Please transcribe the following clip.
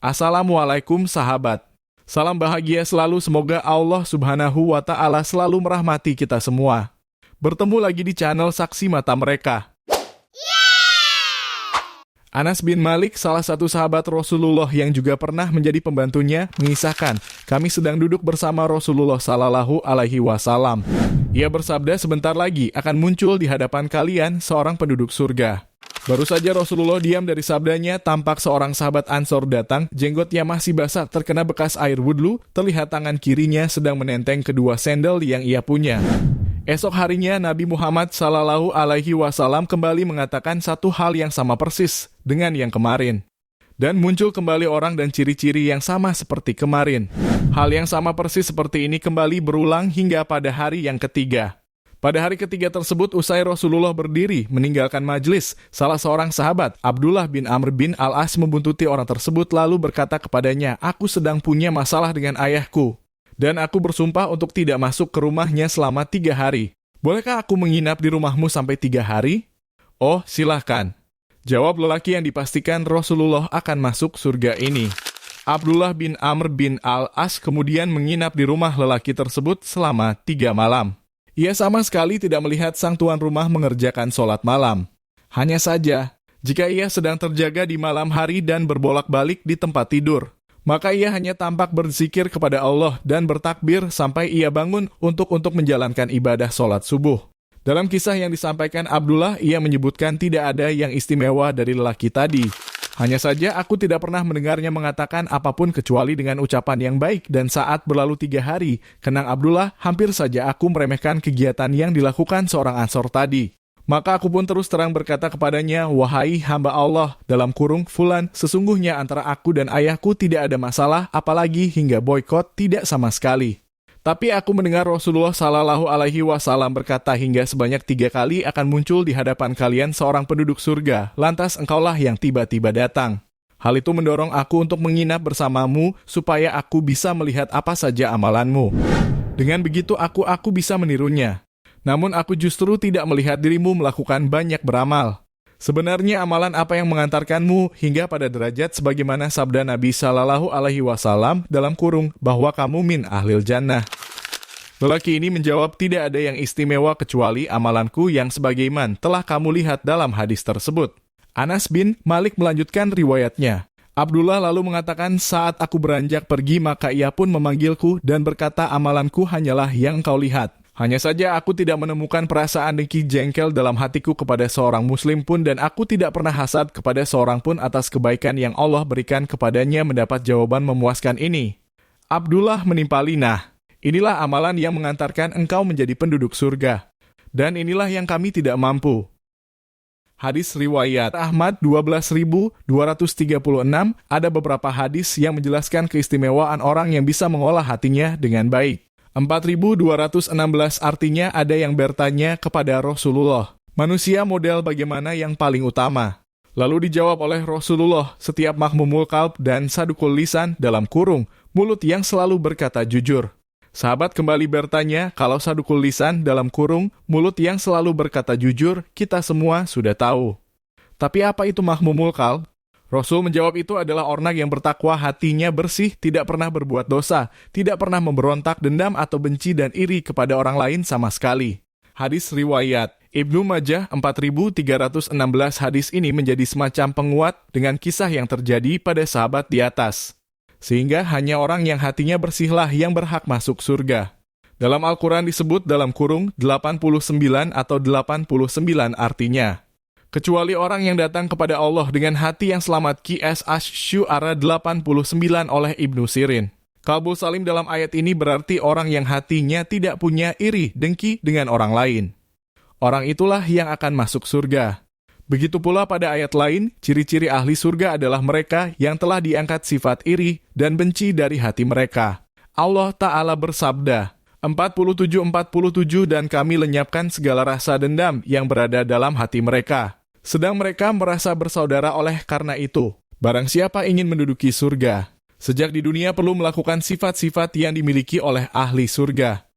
Assalamualaikum sahabat. Salam bahagia selalu, semoga Allah Subhanahu wa Ta'ala selalu merahmati kita semua. Bertemu lagi di channel Saksi Mata Mereka. Anas bin Malik, salah satu sahabat Rasulullah yang juga pernah menjadi pembantunya, mengisahkan, kami sedang duduk bersama Rasulullah Sallallahu Alaihi Wasallam. Ia bersabda, sebentar lagi akan muncul di hadapan kalian seorang penduduk surga. Baru saja Rasulullah diam dari sabdanya, tampak seorang sahabat Ansor datang, jenggotnya masih basah terkena bekas air wudhu, terlihat tangan kirinya sedang menenteng kedua sendal yang ia punya. Esok harinya Nabi Muhammad Sallallahu Alaihi Wasallam kembali mengatakan satu hal yang sama persis dengan yang kemarin. Dan muncul kembali orang dan ciri-ciri yang sama seperti kemarin. Hal yang sama persis seperti ini kembali berulang hingga pada hari yang ketiga. Pada hari ketiga tersebut, usai Rasulullah berdiri meninggalkan majelis, salah seorang sahabat, Abdullah bin Amr bin Al-As, membuntuti orang tersebut lalu berkata kepadanya, aku sedang punya masalah dengan ayahku, dan aku bersumpah untuk tidak masuk ke rumahnya selama 3 hari. Bolehkah aku menginap di rumahmu sampai 3 hari? Oh, silahkan. Jawab lelaki yang dipastikan Rasulullah akan masuk surga ini. Abdullah bin Amr bin Al-As kemudian menginap di rumah lelaki tersebut selama 3 malam. Ia sama sekali tidak melihat sang tuan rumah mengerjakan sholat malam. Hanya saja, jika ia sedang terjaga di malam hari dan berbolak-balik di tempat tidur, maka ia hanya tampak berzikir kepada Allah dan bertakbir sampai ia bangun untuk menjalankan ibadah sholat subuh. Dalam kisah yang disampaikan Abdullah, ia menyebutkan tidak ada yang istimewa dari lelaki tadi. Hanya saja aku tidak pernah mendengarnya mengatakan apapun kecuali dengan ucapan yang baik, dan saat berlalu 3 hari, kenang Abdullah, hampir saja aku meremehkan kegiatan yang dilakukan seorang Ansor tadi. Maka aku pun terus terang berkata kepadanya, wahai hamba Allah, dalam kurung Fulan, sesungguhnya antara aku dan ayahku tidak ada masalah, apalagi hingga boykot tidak sama sekali. Tapi aku mendengar Rasulullah Sallallahu Alaihi Wasallam berkata hingga sebanyak 3 kali akan muncul di hadapan kalian seorang penduduk surga, lantas engkaulah yang tiba-tiba datang. Hal itu mendorong aku untuk menginap bersamamu supaya aku bisa melihat apa saja amalanmu. Dengan begitu aku bisa menirunya. Namun aku justru tidak melihat dirimu melakukan banyak beramal. Sebenarnya amalan apa yang mengantarkanmu hingga pada derajat sebagaimana sabda Nabi Sallallahu Alaihi Wasallam dalam kurung bahwa kamu min ahlil jannah. Lelaki ini menjawab, tidak ada yang istimewa kecuali amalanku yang sebagaimana telah kamu lihat dalam hadis tersebut. Anas bin Malik melanjutkan riwayatnya. Abdullah lalu mengatakan, saat aku beranjak pergi maka ia pun memanggilku dan berkata, amalanku hanyalah yang engkau lihat. Hanya saja aku tidak menemukan perasaan dengki jengkel dalam hatiku kepada seorang muslim pun, dan aku tidak pernah hasad kepada seorang pun atas kebaikan yang Allah berikan kepadanya mendapat jawaban memuaskan ini. Abdullah menimpali, nah, inilah amalan yang mengantarkan engkau menjadi penduduk surga. Dan inilah yang kami tidak mampu. Hadis riwayat Ahmad 12.236, ada beberapa hadis yang menjelaskan keistimewaan orang yang bisa mengolah hatinya dengan baik. 4.216 artinya ada yang bertanya kepada Rasulullah, manusia model bagaimana yang paling utama? Lalu dijawab oleh Rasulullah, setiap mahmumul qalb dan sadukul lisan dalam kurung, mulut yang selalu berkata jujur. Sahabat kembali bertanya, kalau sadukul lisan dalam kurung, mulut yang selalu berkata jujur, kita semua sudah tahu. Tapi apa itu mahmumul qalb? Rasul menjawab, itu adalah orang yang bertakwa, hatinya bersih, tidak pernah berbuat dosa, tidak pernah memberontak, dendam atau benci dan iri kepada orang lain sama sekali. Hadis riwayat Ibnu Majah 4.316. Hadis ini menjadi semacam penguat dengan kisah yang terjadi pada sahabat di atas. Sehingga hanya orang yang hatinya bersihlah yang berhak masuk surga. Dalam Al-Quran disebut dalam kurung 89 atau 89 artinya, kecuali orang yang datang kepada Allah dengan hati yang selamat. Qs Asy-Syu'ara 89 oleh Ibnu Sirin. Qalbul salim dalam ayat ini berarti orang yang hatinya tidak punya iri, dengki dengan orang lain. Orang itulah yang akan masuk surga. Begitu pula pada ayat lain, ciri-ciri ahli surga adalah mereka yang telah diangkat sifat iri dan benci dari hati mereka. Allah Ta'ala bersabda, 47-47, dan kami lenyapkan segala rasa dendam yang berada dalam hati mereka. Sedang mereka merasa bersaudara oleh karena itu. Barang siapa ingin menduduki surga, sejak di dunia perlu melakukan sifat-sifat yang dimiliki oleh ahli surga.